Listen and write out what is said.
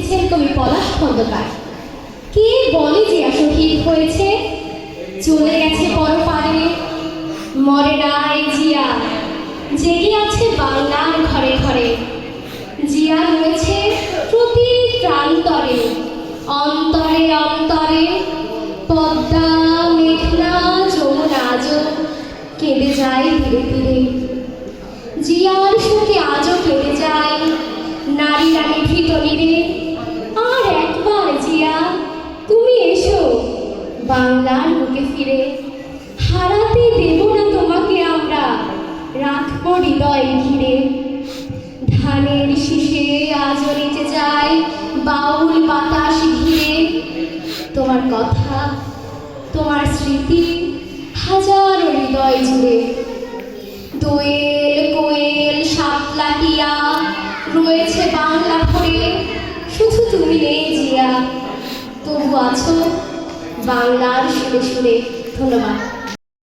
লিখেছেন কবি পলাশ খন্দকার। কে বলে জিয়া শহীদ হয়েছে, চলে গেছে পরপারে, মরে নাই জিয়া, জেগে আছে বাংলার ঘরে ঘরে। জিয়া রয়েছে প্রতি প্রান্তরে, অন্তরে অন্তরে। পদ্মা, মেঘনা, যমুনা আজও কেঁদে যায় ধীরে ধীরে। জিয়ার শোকে আজও কেঁদে যায় নারীরা নিভৃত নীরে। আর একবার জিয়া তুমি এসো বাংলার বুকে ফিরে। হারাতে দেব না তোমাকে আমরা, রাখবো হৃদয় ঘিরে। ধানের শীষে আজও নিচে যায় বাউল বাতাস ঘিরে। তোমার কথা, তোমার স্মৃতি হাজারো হৃদয় জুড়ে। দোয়েল, কোয়েল, শাপলা, টিয়া রয়েছে বাংলা ভরে। শুধু তুমি নেই জিয়া, তবু আছো বাংলার সুরে সুরে। ধন্যবাদ।